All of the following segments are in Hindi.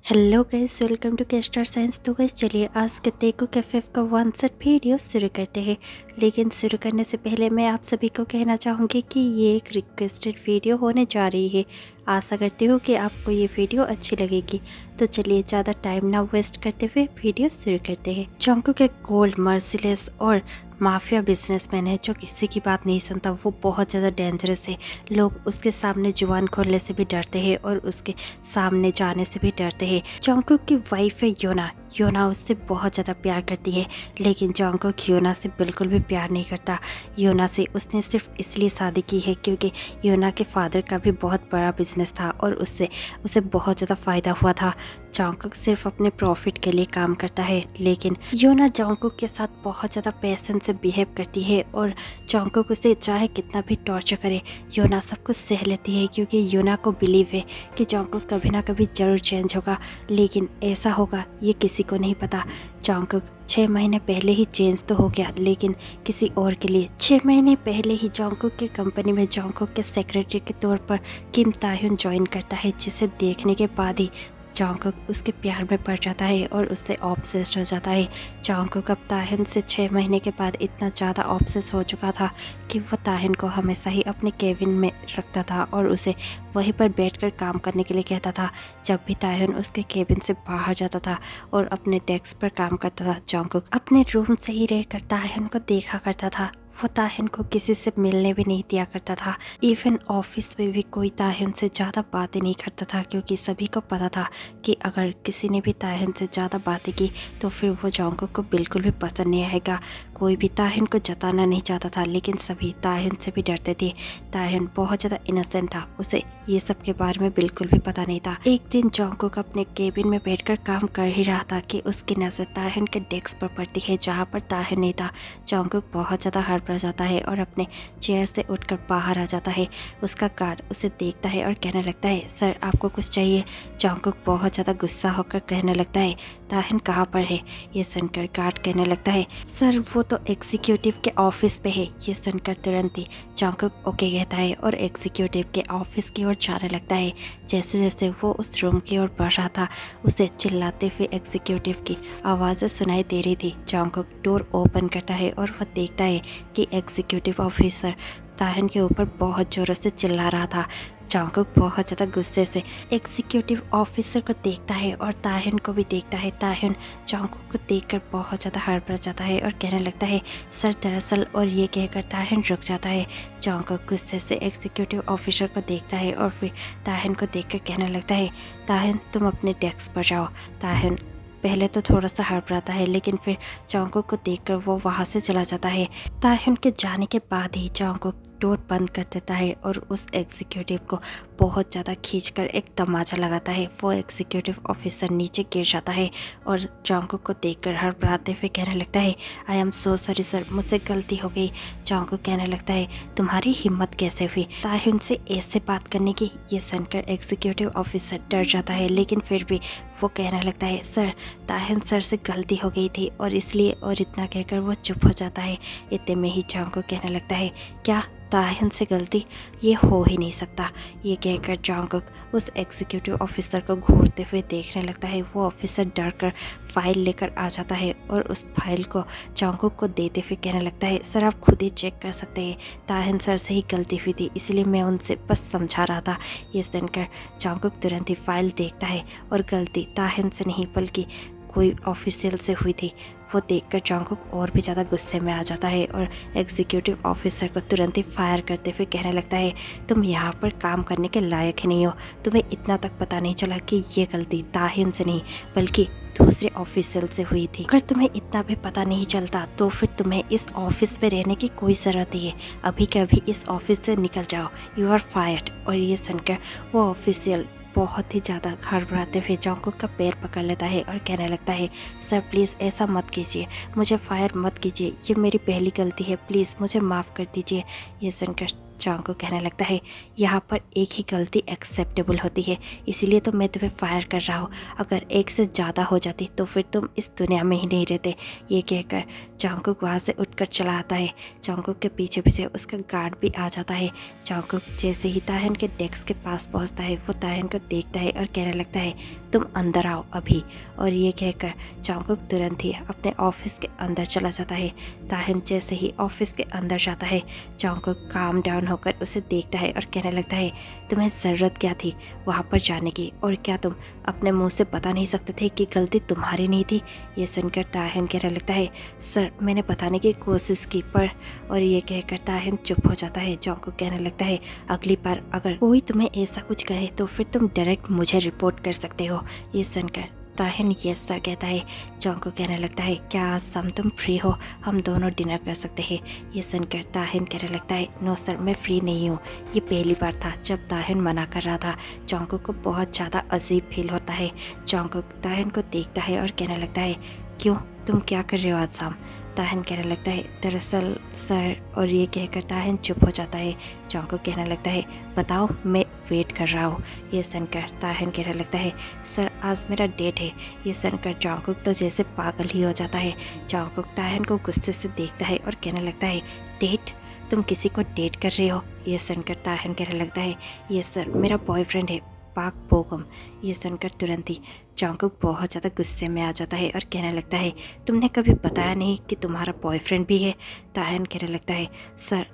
हेलो गाइस, वेलकम टू के स्टार साइंस। तो गाइस चलिए आज के तेको कैफे का वन सेट वीडियो शुरू करते हैं। लेकिन शुरू करने से पहले मैं आप सभी को कहना चाहूँगी कि ये एक रिक्वेस्टेड वीडियो होने जा रही है। आशा करती हूँ कि आपको ये वीडियो अच्छी लगेगी। तो चलिए ज़्यादा टाइम ना वेस्ट करते हुए वीडियो शुरू करते हैं। जंगकुक एक गोल्ड मर्सिलेस और माफिया बिजनेसमैन है जो किसी की बात नहीं सुनता। वो बहुत ज़्यादा डेंजरस है। लोग उसके सामने जुबान खोलने से भी डरते हैं और उसके सामने जाने से भी डरते हैं। जंगकुक की वाइफ है योना। योना उससे बहुत ज़्यादा प्यार करती है, लेकिन जंगकुक योना से बिल्कुल भी प्यार नहीं करता। योना से उसने सिर्फ इसलिए शादी की है क्योंकि योना के फादर का भी बहुत बड़ा बिजनेस था और उससे उसे बहुत ज़्यादा फ़ायदा हुआ था। जंगकुक सिर्फ अपने प्रॉफिट के लिए काम करता है, लेकिन योना जंगकुक के साथ बहुत ज़्यादा पैशन से बिहेव करती है और जंगकुक उसे चाहे कितना भी टॉर्चर करे, योना सब कुछ सह लेती है क्योंकि योना को बिलीव है कि जंगकुक कभी ना कभी ज़रूर चेंज होगा। लेकिन ऐसा होगा ये किसी को नहीं पता। जंगकुक 6 महीने पहले ही चेंज तो हो गया, लेकिन किसी और के लिए। 6 महीने पहले ही जंगकुक की कंपनी में जंगकुक के सेक्रेटरी के तौर पर किम ताह्युन ज्वाइन करता है, जिसे देखने के बाद ही जंगकुक उसके प्यार में पड़ जाता है और उससे ऑब्सेस्ड हो जाता है। जंगकुक अब ताह्युन से 6 महीने के बाद इतना ज़्यादा ऑब्सेस हो चुका था कि वो ताह्युन को हमेशा ही अपने केबिन में रखता था और उसे वहीं पर बैठकर काम करने के लिए कहता था। जब भी ताह्युन उसके केबिन से बाहर जाता था और अपने डेस्क पर काम करता था, जंगकुक अपने रूम से ही रहकर ताह्युन को देखा करता था। वो ताह्युन को किसी से मिलने भी नहीं दिया करता था। इवन ऑफिस में भी कोई ताह्युन से ज़्यादा बातें नहीं करता था क्योंकि सभी को पता था कि अगर किसी ने भी ताह्युन से ज़्यादा बातें की तो फिर वो जंगकुक को बिल्कुल भी पसंद नहीं आएगा। कोई भी ताह्युन को जताना नहीं चाहता था, लेकिन सभी ताह्युन से भी डरते थे। ताह्युन बहुत ज़्यादा इनोसेंट था, उसे ये सब के बारे में बिल्कुल भी पता नहीं था। एक दिन जंगकुक अपने केबिन में बैठकर काम कर ही रहा था कि उसकी नज़र ताह्युन के डेस्क पर पड़ती है जहाँ पर ताह्युन नहीं था। जंगकुक बहुत ज़्यादा हड़बड़ा जाता है और अपने चेयर से उठकर बाहर आ जाता है। उसका गार्ड उसे देखता है और कहने लगता है, सर आपको कुछ चाहिए? जंगकुक बहुत ज़्यादा गुस्सा होकर कहने लगता है, ताह्युन कहाँ पर है? ये सुनकर गार्ड कहने लगता है, सर वो तो एग्जीक्यूटिव के ऑफिस पे है। ये सुनकर तुरंत ही जंगकुक ओके कहता है और एग्जीक्यूटिव के ऑफिस की ओर जाने लगता है। जैसे जैसे वो उस रूम की ओर बढ़ रहा था, उसे चिल्लाते हुए एग्जीक्यूटिव की आवाज़ें सुनाई दे रही थी। जंगकुक डोर ओपन करता है और वह देखता है कि एग्जीक्यूटिव ऑफिसर ताह्युन के ऊपर बहुत ज़ोरों से चिल्ला रहा था। जंगकुक बहुत ज़्यादा गुस्से से एग्जीक्यूटिव ऑफिसर को देखता है और ताह्युन को भी देखता है। ताह्युन जंगकुक को देखकर बहुत ज़्यादा हड़बड़ा जाता है और कहने लगता है, सर दरअसल, और ये कहकर ताह्युन रुक जाता है। जंगकुक गुस्से से एग्जीक्यूटिव ऑफिसर को देखता है और फिर ताह्युन को देखकर कहने लगता है, ताह्युन तुम अपने डेस्क पर जाओ। ताह्युन पहले तो थोड़ा सा हड़बड़ाता है, लेकिन फिर जंगकुक को देखकर वो वहाँ से चला जाता है। ताह्युन के जाने के बाद ही जंगकुक डोर बंद कर देता है और उस एग्जीक्यूटिव को बहुत ज़्यादा खींचकर एक तमाचा लगाता है। वो एग्जीक्यूटिव ऑफिसर नीचे गिर जाता है और जंगकुक को देखकर हड़बड़ाते हुए कहने लगता है, I am so sorry sir, मुझसे गलती हो गई। जंगकुक कहने लगता है, तुम्हारी हिम्मत कैसे हुई ताह्युन से ऐसे बात करने की? ये सुनकर एग्जीक्यूटिव ऑफिसर डर जाता है, लेकिन फिर भी वो कहने लगता है, सर ताह्युन सर से गलती हो गई थी और इसलिए, और इतना कहकर वो चुप हो जाता है। इतने में ही जंगकुक कहने लगता है, क्या ताह्युन से गलती? ये हो ही नहीं सकता। ये कहकर जंगकुक उस एग्जीक्यूटिव ऑफिसर को घूरते हुए देखने लगता है। वो ऑफिसर डर कर फाइल लेकर आ जाता है और उस फाइल को जंगकुक को देते हुए कहने लगता है, सर आप खुद ही चेक कर सकते हैं, ताह्युन सर से ही गलती हुई थी, इसलिए मैं उनसे बस समझा रहा था। ये सुनकर जंगकुक तुरंत ही फाइल देखता है और गलती ताह्युन से नहीं बल्कि कोई ऑफिशियल से हुई थी। वो देखकर जंगकुक और भी ज़्यादा गुस्से में आ जाता है और एग्जीक्यूटिव ऑफिसर को तुरंत ही फायर करते हुए कहने लगता है, तुम यहाँ पर काम करने के लायक ही नहीं हो। तुम्हें इतना तक पता नहीं चला कि ये गलती ताह्युन से नहीं बल्कि दूसरे ऑफिशियल से हुई थी। अगर तुम्हें इतना भी पता नहीं चलता तो फिर तुम्हें इस ऑफिस में रहने की कोई ज़रूरत नहीं है। अभी के अभी इस ऑफिस से निकल जाओ, यू आर फायर्ड। और ये सुनकर वो ऑफिशियल बहुत ही ज़्यादा हड़बड़ाते हुए जंगकुक का पैर पकड़ लेता है और कहने लगता है, सर प्लीज़ ऐसा मत कीजिए, मुझे फायर मत कीजिए, ये मेरी पहली गलती है, प्लीज़ मुझे माफ़ कर दीजिए। ये सुनकर जंगकुक कहने लगता है, यहाँ पर एक ही गलती एक्सेप्टेबल होती है, इसीलिए तो मैं तुम्हें फायर कर रहा हूँ। अगर एक से ज़्यादा हो जाती तो फिर तुम इस दुनिया में ही नहीं रहते। ये कहकर जंगकुक वहाँ से उठकर चला आता है। जंगकुक के पीछे पीछे उसका गार्ड भी आ जाता है। जंगकुक जैसे ही ताह्युन के डेस्क के पास पहुँचता है, वो ताह्युन को देखता है और कहने लगता है, तुम अंदर आओ अभी। और ये कहकर जॉन्गकुक तुरंत ही अपने ऑफिस के अंदर चला जाता है। ताहिन जैसे ही ऑफिस के अंदर जाता है, जॉन्गकुक काम डाउन होकर उसे देखता है और कहने लगता है, तुम्हें ज़रूरत क्या थी वहाँ पर जाने की, और क्या तुम अपने मुंह से बता नहीं सकते थे कि गलती तुम्हारी नहीं थी। ये सुनकर ताहिन कहने लगता है, सर मैंने बताने की कोशिश की पर। और ये कहकर ताहिन चुप हो जाता है। जॉन्गकुक कहने लगता है, अगली बार अगर कोई तुम्हें ऐसा कुछ कहे तो फिर तुम डायरेक्ट मुझे रिपोर्ट कर सकते हो। ये सुनकर ताहिन यस सर कहता है। जॉन्गकुक कहने लगता है, क्या आज शाम तुम फ्री हो, हम दोनों डिनर कर सकते हैं। ये सुनकर ताहिन कहने लगता है, नो सर मैं फ्री नहीं हूँ। ये पहली बार था जब ताहिन मना कर रहा था। जॉन्गकुक को बहुत ज़्यादा अजीब फील होता है। जॉन्गकुक ताहिन को देखता है और कहने लगता है, क्यों तुम क्या कर रहे हो आज शाम। ताहिन कहने लगता है, दरअसल सर। और ये कहकर ताहिन चुप हो जाता है। जॉन्गकुक कहने लगता है, बताओ मैं वेट कर रहा हूँ। ये सुनकर ताहिन कहने लगता है, सर आज मेरा डेट है। ये सुनकर जॉन्गकुक तो जैसे पागल ही हो जाता है। जॉन्गकुक ताहिन को गुस्से से देखता है और कहने लगता है, डेट, तुम किसी को डेट कर रहे हो। ये सुनकर ताहिन कहने लगता है, ये सर मेरा बॉयफ्रेंड है पाक बोगम। ये सुनकर तुरंत ही जॉन्गकुक बहुत ज़्यादा गुस्से में आ जाता है और कहने लगता है, तुमने कभी बताया नहीं कि तुम्हारा बॉयफ्रेंड भी है। ताहिन कहने लगता है, सर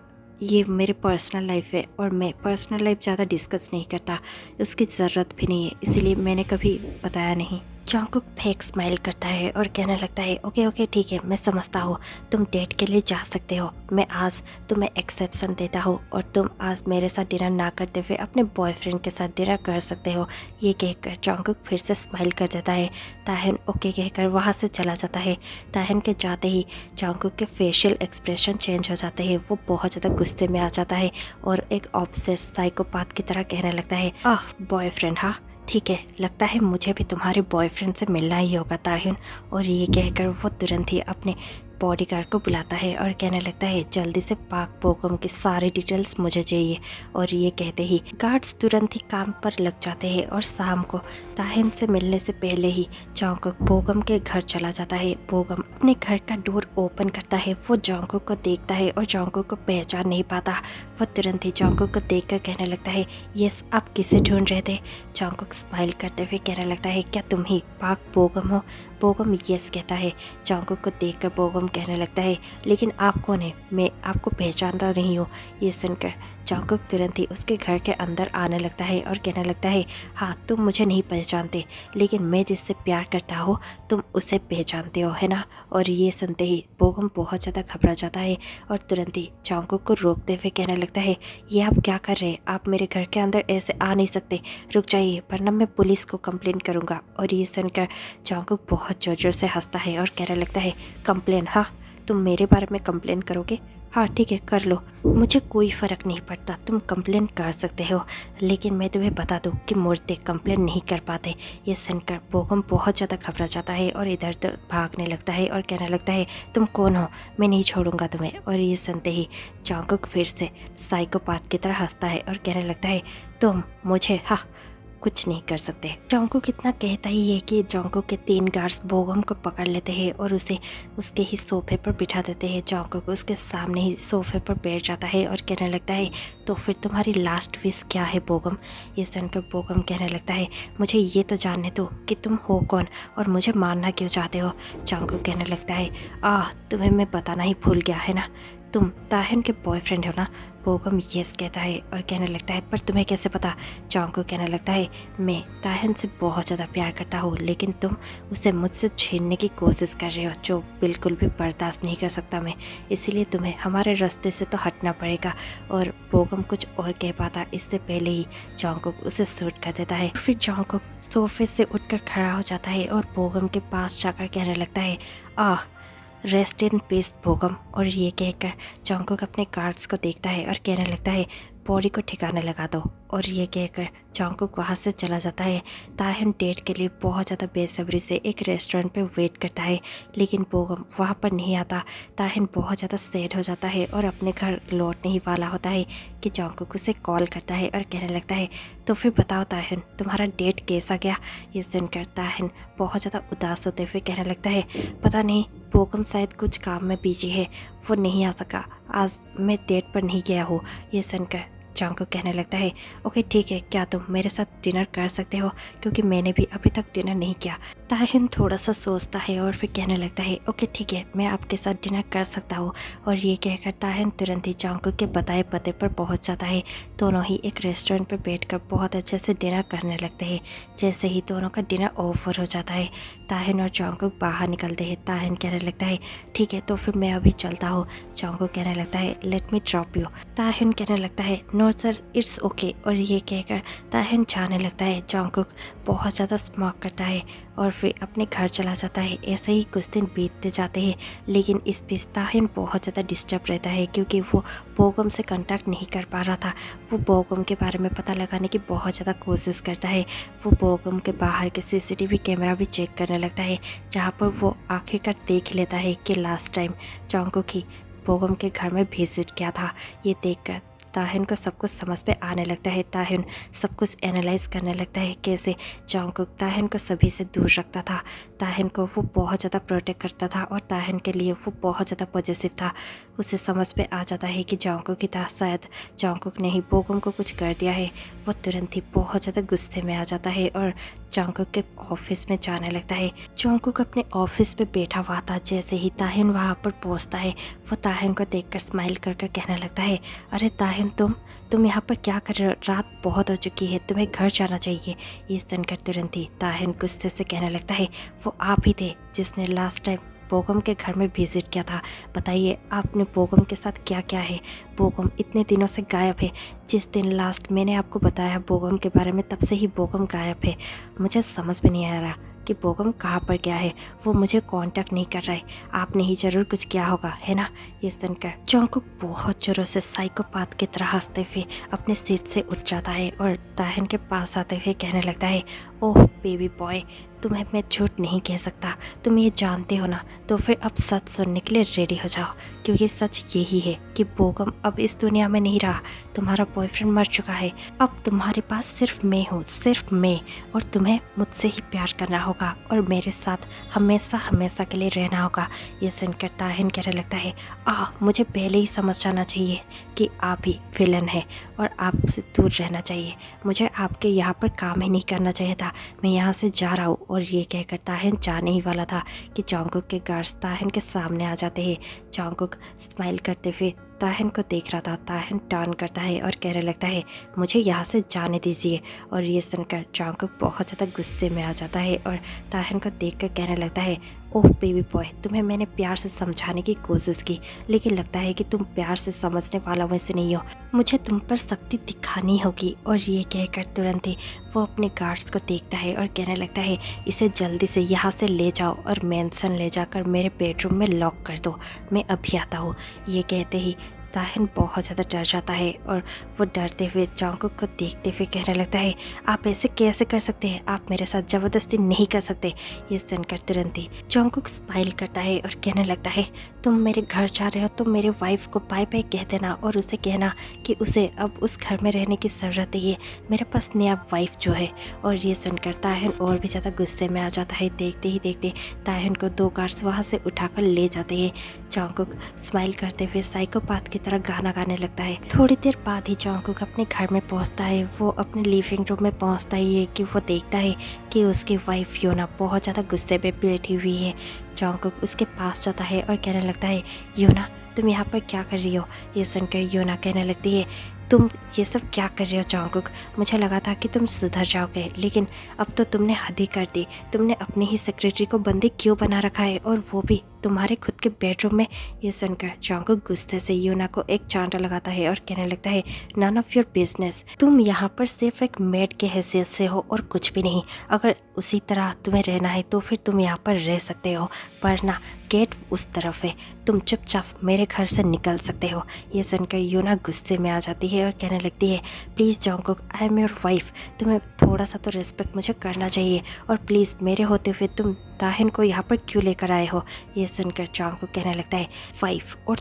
ये मेरी पर्सनल लाइफ है और मैं पर्सनल लाइफ ज़्यादा डिस्कस नहीं करता, उसकी ज़रूरत भी नहीं है, इसीलिए मैंने कभी बताया नहीं। जॉन्गकुक फेक स्माइल करता है और कहने लगता है, ओके ओके ठीक है, मैं समझता हूँ, तुम डेट के लिए जा सकते हो। मैं आज तुम्हें एक्सेप्शन देता हूँ और तुम आज मेरे साथ डिनर ना करते हुए अपने बॉयफ्रेंड के साथ डिनर कर सकते हो। ये कहकर जॉन्गकुक फिर से स्माइल कर देता है। ताहिन ओके कहकर वहाँ से चला जाता है। ताहिन के जाते ही जॉन्गकुक के फेशियल एक्सप्रेशन चेंज हो जाते हैं। वो बहुत ज़्यादा गुस्से में आ जाता है और एक ऑब्सेस साइकोपाथ की तरह कहने लगता है, आह बॉयफ्रेंड, हाँ ठीक है, लगता है मुझे भी तुम्हारे बॉयफ्रेंड से मिलना ही होगा ताहिन। और ये कहकर वो तुरंत ही अपने बॉडीगार्ड को बुलाता है और कहने लगता है, जल्दी से पाक बोगम की सारी डिटेल्स मुझे चाहिए। और ये कहते ही गार्ड्स तुरंत ही काम पर लग जाते हैं और शाम को ताहिन से मिलने से पहले ही जॉन्गकुक बोगम के घर चला जाता है। बोगम अपने घर का डोर ओपन करता है। वो जॉन्गकुक को देखता है और जॉन्गकुक को पहचान नहीं पाता। वो तुरंत ही जॉन्गकुक को देखकर कहने लगता है, यस आप किसे ढूंढ रहे थे। जॉन्गकुक स्माइल करते हुए कहने लगता है, क्या तुम ही पाक बोगम हो। बोगम यस कहता है। जॉन्गकुक को देखकर बोगम कहने लगता है, लेकिन आप कौन है, मैं आपको पहचानता नहीं हूँ। ये सुनकर जॉन्गकुक तुरंत ही उसके घर के अंदर आने लगता है और कहने लगता है, हाँ तुम मुझे नहीं पहचानते, लेकिन मैं जिससे प्यार करता हूँ तुम उसे पहचानते हो है ना। और ये सुनते ही बोगम बहुत ज़्यादा घबरा जाता है और तुरंत ही जॉन्गकुक को रोकते हुए कहने लगता है, ये आप क्या कर रहे हैं, आप मेरे घर के अंदर ऐसे आ नहीं सकते, रुक जाइए वरना मैं पुलिस को कंप्लेन करूँगा। और ये सुनकर जॉन्गकुक बहुत ज़ोर ज़ोर से हंसता है और कहने लगता है, कंप्लेन, हाँ तुम मेरे बारे में कंप्लेन करोगे, हाँ ठीक है कर लो, मुझे कोई फ़र्क नहीं पड़ता, तुम कंप्लेन कर सकते हो, लेकिन मैं तुम्हें बता दूँ कि मुर्दे कंप्लेन नहीं कर पाते। ये सुनकर बोगम बहुत ज़्यादा घबरा जाता है और इधर उधर भागने लगता है और कहने लगता है, तुम कौन हो, मैं नहीं छोड़ूंगा तुम्हें। और ये सुनते ही जॉन्गकुक फिर से साइकोपाथ की तरह हंसता है और कहने लगता है, तुम मुझे हाँ कुछ नहीं कर सकते। जॉन्गकुक इतना कहता ही है कि जॉन्गकुक के 3 गार्ड्स बोगम को पकड़ लेते हैं और उसे उसके ही सोफे पर बिठा देते हैं। जॉन्गकुक उसके सामने ही सोफे पर बैठ जाता है और कहने लगता है, तो फिर तुम्हारी लास्ट विश क्या है बोगम। ये सुनकर बोगम कहने लगता है, मुझे ये तो जानने दो कि तुम हो कौन और मुझे मारना क्यों चाहते हो। जॉन्गकुक कहने लगता है, तुम्हें मैं बताना ही भूल गया है ना, तुम ताहिन के बॉयफ्रेंड हो ना। बोगम यस कहता है और कहने लगता है, पर तुम्हें कैसे पता। जॉन्गकुक कहने लगता है, मैं ताहिन से बहुत ज़्यादा प्यार करता हूँ, लेकिन तुम उसे मुझसे छीनने की कोशिश कर रहे हो, जो बिल्कुल भी बर्दाश्त नहीं कर सकता मैं, इसीलिए तुम्हें हमारे रास्ते से तो हटना पड़ेगा। और बोगम कुछ और कह पाता इससे पहले ही जॉन्गकुक उसे शूट कर देता है। फिर जॉन्गकुक सोफे से उठकर खड़ा हो जाता है और बोगम के पास जाकर कहने लगता है, रेस्ट इन पीस बोगम। और ये कहकर जॉन्गकुक अपने गार्ड्स को देखता है और कहने लगता है, बॉडी को ठिकाने लगा दो। और ये कहकर जॉन्गकुक वहाँ से चला जाता है। ताहिन डेट के लिए बहुत ज़्यादा बेसब्री से एक रेस्टोरेंट पे वेट करता है, लेकिन बोगम वहाँ पर नहीं आता। ताहिन बहुत ज़्यादा सैड हो जाता है और अपने घर लौटने ही वाला होता है कि जॉन्गकुक उसे कॉल करता है और कहने लगता है, तो फिर बताओ ताहिन तुम्हारा डेट कैसा गया। ये सुनकर ताहिन बहुत ज़्यादा उदास होते हुए कहने लगता है, पता नहीं बोगम शायद कुछ काम में बिजी है, वो नहीं आ सका, आज मैं डेट पर नहीं गया हूँ। ये सुनकर जंगकुक कहने लगता है ओके ठीक है, क्या तुम मेरे साथ डिनर कर सकते हो, क्योंकि मैंने भी अभी तक डिनर नहीं किया। ताहिन थोड़ा सा सोचता है और फिर कहने लगता है ओके ठीक है, मैं आपके साथ डिनर कर सकता हूँ। और ये कहकर ताहिन तुरंत ही जंगकुक के बताए पते पर पहुँच जाता है। दोनों ही एक रेस्टोरेंट पर बैठकर बहुत अच्छे से डिनर करने लगते हैं। जैसे ही दोनों का डिनर ओवर हो जाता है, ताहिन और जंगकुक बाहर निकलते हैं। ताहिन कहने लगता है ठीक है, तो फिर मैं अभी चलता हूँ। जंगकुक कहने लगता है लेट मी ड्रॉप यू। ताहिन कहने लगता है नो सर, इट्स ओके। और ये कहकर ताहिन जाने लगता है। जंगकुक बहुत ज़्यादा स्मोक करता है और फिर अपने घर चला जाता है। ऐसे ही कुछ दिन बीतते जाते हैं, लेकिन इस बीच ताहिन बहुत ज़्यादा डिस्टर्ब रहता है, क्योंकि वो बोगम से कांटेक्ट नहीं कर पा रहा था। वो बोगम के बारे में पता लगाने की बहुत ज़्यादा कोशिश करता है। वो बोगम के बाहर के सीसीटीवी कैमरा भी चेक करने लगता है, जहाँ पर वो आखिरकार देख लेता है कि लास्ट टाइम जंगकुक ही बोगम के घर में विजिट किया था। ये देखकर ताहिन को सब कुछ समझ पे आने लगता है। ताहिन सब कुछ एनालाइज करने लगता है, कैसे जंगकुक ताहिन को सभी से दूर रखता था। ताहिन को वो बहुत ज़्यादा प्रोटेक्ट करता था और ताहिन के लिए वो बहुत ज़्यादा पॉजिटिव था। उसे समझ पे आ जाता है कि जंगकुक की था, शायद जंगकुक ने ही बोगम को कुछ कर दिया है। वो तुरंत ही बहुत ज़्यादा गुस्से में आ जाता है और जंगकुक के ऑफिस में जाने लगता है। जंगकुक अपने ऑफिस पे बैठा हुआ था। जैसे ही ताहिन वहाँ पर पहुँचता है, वो ताहिन को देखकर स्माइल कर कहने लगता है अरे ताहिन, तुम यहाँ पर क्या कर रहे हो? रात बहुत हो चुकी है, तुम्हें घर जाना चाहिए। ये सुनकर तुरंत ही ताहिन गुस्से से कहने लगता है वो आप ही थे जिसने लास्ट टाइम बोगम के घर में विजिट किया था। बताइए आपने बोगम के साथ क्या क्या है? बोगम इतने दिनों से गायब है। जिस दिन लास्ट मैंने आपको बताया बोगम के बारे में, तब से ही बोगम गायब है। मुझे समझ में नहीं आ रहा कि बोगम कहाँ पर गया है। वो मुझे कांटेक्ट नहीं कर रहा है। आपने ही ज़रूर कुछ किया होगा, है ना? ये सुनकर जंगकुक बहुत ज़ोरों से साइकोपाथ की तरह हंसते हुए अपने सीट से उठ जाता है और ताहिन के पास आते हुए कहने लगता है ओह बेबी बॉय, तुम्हें मैं झूठ नहीं कह सकता, तुम ये जानते हो ना। तो फिर अब सच सुनने के लिए रेडी हो जाओ, क्योंकि सच यही है कि बोगम अब इस दुनिया में नहीं रहा। तुम्हारा बॉयफ्रेंड मर चुका है। अब तुम्हारे पास सिर्फ मैं हूँ, सिर्फ मैं। और तुम्हें मुझसे ही प्यार करना होगा और मेरे साथ हमेशा हमेशा के लिए रहना होगा। ये सुनकर ताहिन कहने लगता है मुझे पहले ही समझ जाना चाहिए कि आप ही विलन है और आपसे दूर रहना चाहिए। मुझे आपके यहाँ पर काम ही नहीं करना चाहिए था। मैं यहाँ से जा रहा हूँ। और ये कहकर ताहिन जाने ही वाला था कि जंगकुक के गार्ड्स ताहिन के सामने आ जाते हैं। जंगकुक स्माइल करते हुए ताहिन को देख रहा था। ताहिन टर्न करता है और कहने लगता है मुझे यहाँ से जाने दीजिए। और ये सुनकर जंगकुक बहुत ज़्यादा गुस्से में आ जाता है और ताहिन को देखकर कहने लगता है ओह बेबी बॉय, तुम्हें मैंने प्यार से समझाने की कोशिश की, लेकिन लगता है कि तुम प्यार से समझने वाला वैसे नहीं हो। मुझे तुम पर शक्ति दिखानी होगी। और ये कहकर तुरंत ही वो अपने गार्ड्स को देखता है और कहने लगता है इसे जल्दी से यहाँ से ले जाओ और मेंशन ले जाकर मेरे बेडरूम में लॉक कर दो, मैं अभी आता हूँ। ये कहते ही ताहिन बहुत ज़्यादा डर जाता है और वो डरते हुए जंगकुक को देखते हुए कहने लगता है आप ऐसे कैसे कर सकते हैं? आप मेरे साथ ज़बरदस्ती नहीं कर सकते। ये सुनकर तुरंत ही जंगकुक स्माइल करता है और कहने लगता है तुम मेरे घर जा रहे हो तो मेरे वाइफ को बाय बाय कह देना और उसे कहना कि उसे अब उस घर में रहने की ज़रूरत है, मेरे पास नया वाइफ जो है। और ये सुनकर ताहिन और भी ज़्यादा गुस्से में आ जाता है। देखते ही देखते ताहिन को दो गार्ड्स वहाँ से उठाकर ले जाते हैं। जंगकुक स्माइल करते हुए साइकोपाथ की तरह गाना गाने लगता है। थोड़ी देर बाद ही जंगकुक अपने घर में पहुंचता है। वो अपने लिविंग रूम में पहुंचता ही है कि वो देखता है कि उसकी वाइफ योना बहुत ज़्यादा गुस्से में बैठी हुई है। जंगकुक उसके पास जाता है और कहने लगता है योना तुम यहाँ पर क्या कर रही हो? ये सुनकर योना कहने लगती है तुम ये सब क्या कर रहे हो जंगकुक? मुझे लगा था कि तुम सुधर जाओगे, लेकिन अब तो तुमने हद ही कर दी। तुमने अपनी ही सेक्रेटरी को बंदी क्यों बना रखा है, और वो भी तुम्हारे खुद के बेडरूम में? ये सुनकर जंगकुक गुस्से से योना को एक चांटा लगाता है और कहने लगता है नन ऑफ योर बिजनेस। तुम यहाँ पर सिर्फ एक मेड के हैसियत से हो और कुछ भी नहीं। अगर उसी तरह तुम्हें रहना है तो फिर तुम यहाँ पर रह सकते हो, वरना गेट उस तरफ है, तुम चुपचाप मेरे घर से निकल सकते हो। ये सुनकर योना गुस्से में आ जाती है और कहने लगती है please Jungkook, I am your wife, तुम्हें थोड़ा सा तो रिस्पेक्ट मुझे करना चाहिए, और प्लीज़ मेरे होते हुए तुम ताहिन को यहाँ पर क्यों लेकर आए हो? ये सुनकर जंगकुक कहने लगता है वाइफ और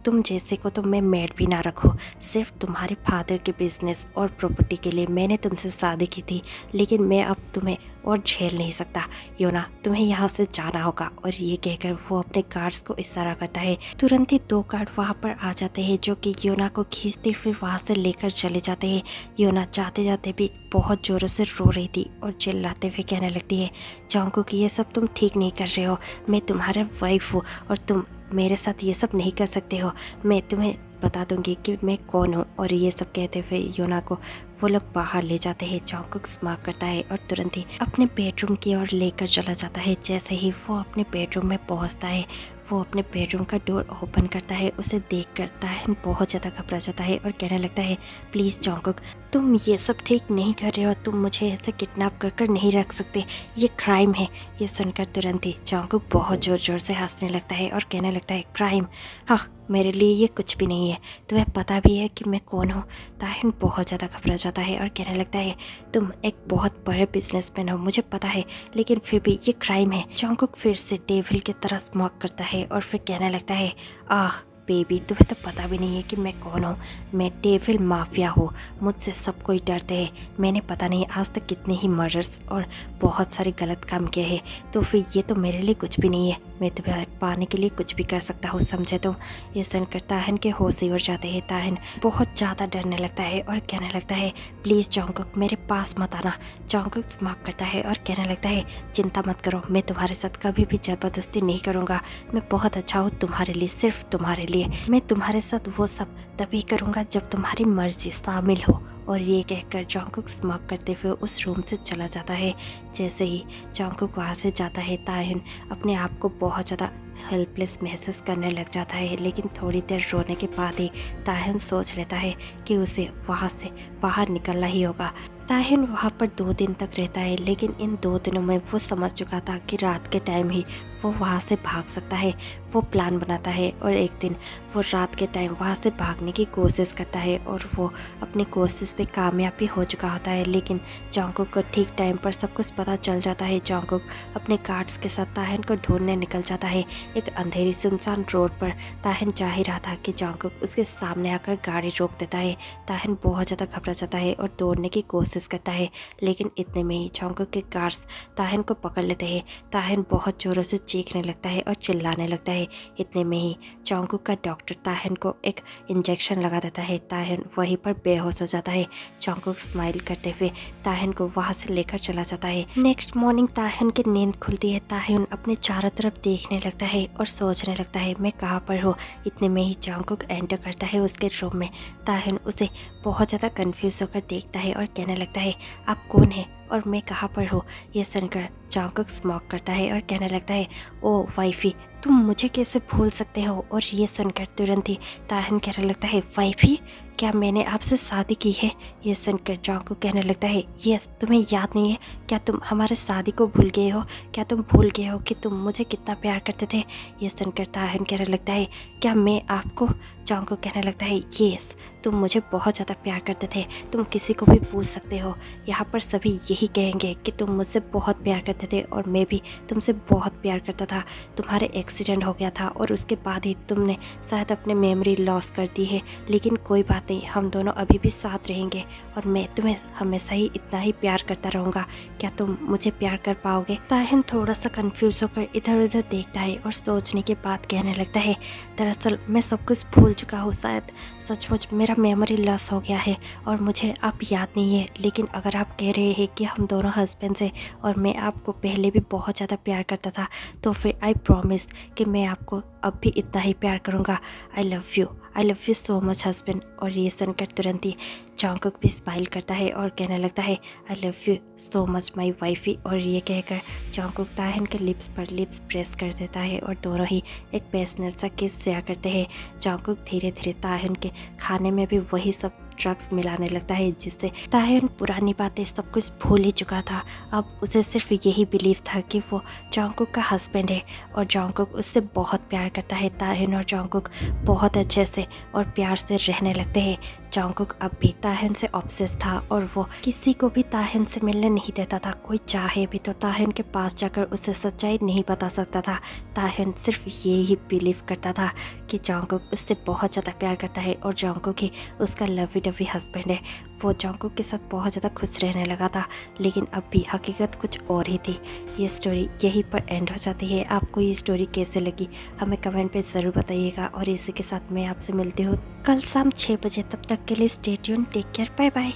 तुम जैसे को तो मैं मेड भी ना रखूँ। सिर्फ तुम्हारे फादर के बिजनेस और प्रॉपर्टी के लिए मैंने तुमसे शादी की थी, लेकिन मैं अब तुम्हें और झेल नहीं सकता। योना, तुम्हें यहाँ से जाना होगा। और ये कहकर वो अपने गार्ड्स को इशारा करता है। तुरंत ही 2 गार्ड वहाँ पर आ जाते हैं, जो कि योना को खींचते हुए वहाँ से लेकर चले जाते हैं। योना जाते जाते भी बहुत ज़ोरों से रो रही थी और चिल्लाते हुए कहने लगती है, जॉन्गकुक ये सब तुम ठीक नहीं कर रहे हो। मैं तुम्हारा वाइफ हूँ और तुम मेरे साथ ये सब नहीं कर सकते हो। मैं तुम्हें बता दूंगी कि मैं कौन हूँ। और ये सब कहते हुए योना को वो लोग बाहर ले जाते हैं। जॉन्गकुक स्मार्ट करता है और तुरंत ही अपने बेडरूम की ओर लेकर चला जाता है। जैसे ही वो अपने बेडरूम में पहुँचता है, वो अपने बेडरूम का डोर ओपन करता है। उसे देख कर ताहिन बहुत ज़्यादा घबरा जाता है और कहने लगता है, प्लीज़ जॉन्गकुक, तुम ये सब ठीक नहीं कर रहे हो। तुम मुझे ऐसे किडनैप कर नहीं रख सकते, ये क्राइम है। ये सुनकर तुरंत ही जॉन्गकुक बहुत ज़ोर ज़ोर से हंसने लगता है और कहने लगता है, क्राइम? हाँ, मेरे लिए ये कुछ भी नहीं है। तुम्हें पता भी है कि मैं कौन हूँ। ताहिन बहुत ज़्यादा घबरा जाता है और कहने लगता है, तुम एक बहुत बड़े बिजनेसमैन हो, मुझे पता है, लेकिन फिर भी ये क्राइम है। जॉन्गकुक फिर से डेविल की तरह स्मॉक करता है और फिर कहने लगता है, आह बेबी, तुम्हें तो पता भी नहीं है कि मैं कौन हूँ। मैं डेविल माफिया हूँ। मुझसे सब कोई डरते हैं। मैंने पता नहीं आज तक कितने ही मर्डर्स और बहुत सारे गलत काम किए हैं, तो फिर ये तो मेरे लिए कुछ भी नहीं है। मैं तुम्हें पाने के लिए कुछ भी कर सकता हूँ, समझे तुम? ये सुनकर ताहिन के होश उड़ जाते हैं। ताहिन बहुत ज़्यादा डरने लगता है और कहने लगता है, प्लीज़ जॉन्गकुक, मेरे पास मत आना। जॉन्गकुक स्मार्ट करता है और कहने लगता है, चिंता मत करो, मैं तुम्हारे साथ कभी भी ज़बरदस्ती नहीं करूँगा। मैं बहुत अच्छा हूँ तुम्हारे लिए, सिर्फ तुम्हारे लिए। मैं तुम्हारे साथ वो सब तभी करूँगा जब तुम्हारी मर्जी शामिल हो। और ये कहकर जॉन्गकुक स्मॉक करते हुए उस रूम से चला जाता है। जैसे ही जॉन्गकुक वहाँ से जाता है, ताहिन अपने आप को बहुत ज़्यादा हेल्पलेस महसूस करने लग जाता है। लेकिन थोड़ी देर रोने के बाद ही ताहिन सोच लेता है कि उसे वहाँ से बाहर निकलना ही होगा। ताहिन वहाँ पर 2 दिन तक रहता है, लेकिन इन 2 दिनों में वो समझ चुका था कि रात के टाइम ही वो वहाँ से भाग सकता है। वो प्लान बनाता है और एक दिन वो रात के टाइम वहाँ से भागने की कोशिश करता है और वो अपनी कोशिश पे कामयाब भी हो चुका होता है। लेकिन जॉन्गकुक को ठीक टाइम पर सब कुछ पता चल जाता है। जॉन्गकुक अपने गार्ड्स के साथ ताहिन को ढूंढने निकल जाता है। एक अंधेरी सुनसान रोड पर ताहिन जा ही रहा था कि जॉन्गकुक उसके सामने आकर गाड़ी रोक देता है। ताहिन बहुत ज़्यादा घबरा जाता है और दौड़ने की कोशिश करता है, लेकिन इतने में ही जॉन्गकुक के गार्ड्स ताहिन को पकड़ लेते हैं। ताहिन बहुत जोरों से चीखने लगता है और चिल्लाने लगता है। इतने में ही जॉन्गकुक का डॉक्टर ताहिन को एक इंजेक्शन लगा देता है। ताहिन वहीं पर बेहोश हो जाता है। जॉन्गकुक स्माइल करते हुए ताहिन को वहाँ से लेकर चला जाता है। नेक्स्ट मॉर्निंग ताहिन की नींद खुलती है। ताहिन अपने चारों तरफ देखने लगता है और सोचने लगता है, मैं कहाँ पर हूँ। इतने में ही जॉन्गकुक एंटर करता है उसके रूम में। ताहिन उसे बहुत ज़्यादा कंफ्यूज होकर देखता है और कहने लगता है, आप कौन है और मैं कहाँ पर हूँ? ये सुनकर जॉन्गकुक स्मॉक करता है और कहने लगता है, ओ वाइफी, तुम मुझे कैसे भूल सकते हो? और ये सुनकर तुरंत ही ताहिन कहने लगता है, वाइफी, क्या मैंने आपसे शादी की है? ये सुनकर जॉन्गकुक कहने लगता है, यस, तुम्हें याद नहीं है क्या? तुम हमारे शादी को भूल गए हो क्या? तुम भूल गए हो कि तुम मुझे कितना प्यार करते थे? ये सुनकर ताहिन कहने लगता है, क्या मैं आपको? जॉन्गकुक कहने लगता है, यस, तुम मुझे बहुत ज़्यादा प्यार करते थे। तुम किसी को भी पूछ सकते हो, यहाँ पर सभी यही कहेंगे कि तुम मुझसे बहुत प्यार करते थे और मैं भी तुमसे बहुत प्यार करता था। तुम्हारे एक्सीडेंट हो गया था और उसके बाद ही तुमने शायद अपने मेमोरी लॉस कर दी है, लेकिन कोई बात नहीं, हम दोनों अभी भी साथ रहेंगे और मैं तुम्हें हमेशा ही इतना ही प्यार करता रहूँगा। क्या तुम मुझे प्यार कर पाओगे? ताहिन थोड़ा सा कंफ्यूज होकर इधर उधर देखता है और सोचने के बाद कहने लगता है, दरअसल मैं सब कुछ भूल चुका हूँ। शायद सचमुच मेरा मेमोरी लॉस हो गया है और मुझे अब याद नहीं है। लेकिन अगर आप कह रहे हैं कि हम दोनों हस्बैंड हैं और मैं आपको पहले भी बहुत ज़्यादा प्यार करता था, तो फिर आई प्रॉमिस कि मैं आपको अब भी इतना ही प्यार करूँगा। I love you so much husband. और ये सुनकर तुरंत ही जॉन्गकुक भी स्माइल करता है और कहने लगता है, I love you so much my wifey. और ये कहकर जॉन्गकुक ताहिन के लिप्स पर लिप्स प्रेस कर देता है और दोनों ही एक पैशनेट सा किस शेयर करते हैं। जॉन्गकुक धीरे धीरे ताहिन के खाने में भी वही सब ड्रग्स मिलाने लगता है, जिससे ताहिन पुरानी बातें सब कुछ भूल ही चुका था। अब उसे सिर्फ यही बिलीव था कि वो जॉन्गकुक का हस्बैंड है और जॉन्गकुक उससे बहुत प्यार करता है। ताहिन और जॉन्गकुक बहुत अच्छे से और प्यार से रहने लगते हैं। जंगकुक अब भी ताह्युन से ऑब्सेस्ड था और वो किसी को भी ताह्युन से मिलने नहीं देता था। कोई चाहे भी तो ताह्युन के पास जाकर उसे सच्चाई नहीं बता सकता था। ताह्युन सिर्फ ये ही बिलीव करता था कि जंगकुक उससे बहुत ज़्यादा प्यार करता है और जंगकुक ही उसका लवी डवी हस्बैंड है। वो जंगकुक के साथ बहुत ज़्यादा खुश रहने लगा था, लेकिन अब भी हकीकत कुछ और ही थी। ये स्टोरी यहीं पर एंड हो जाती है। आपको ये स्टोरी कैसे लगी हमें कमेंट पे ज़रूर बताइएगा और इसी के साथ मैं आपसे मिलती हूँ कल शाम 6 बजे। तब तक के लिए stay tune, take care, bye bye.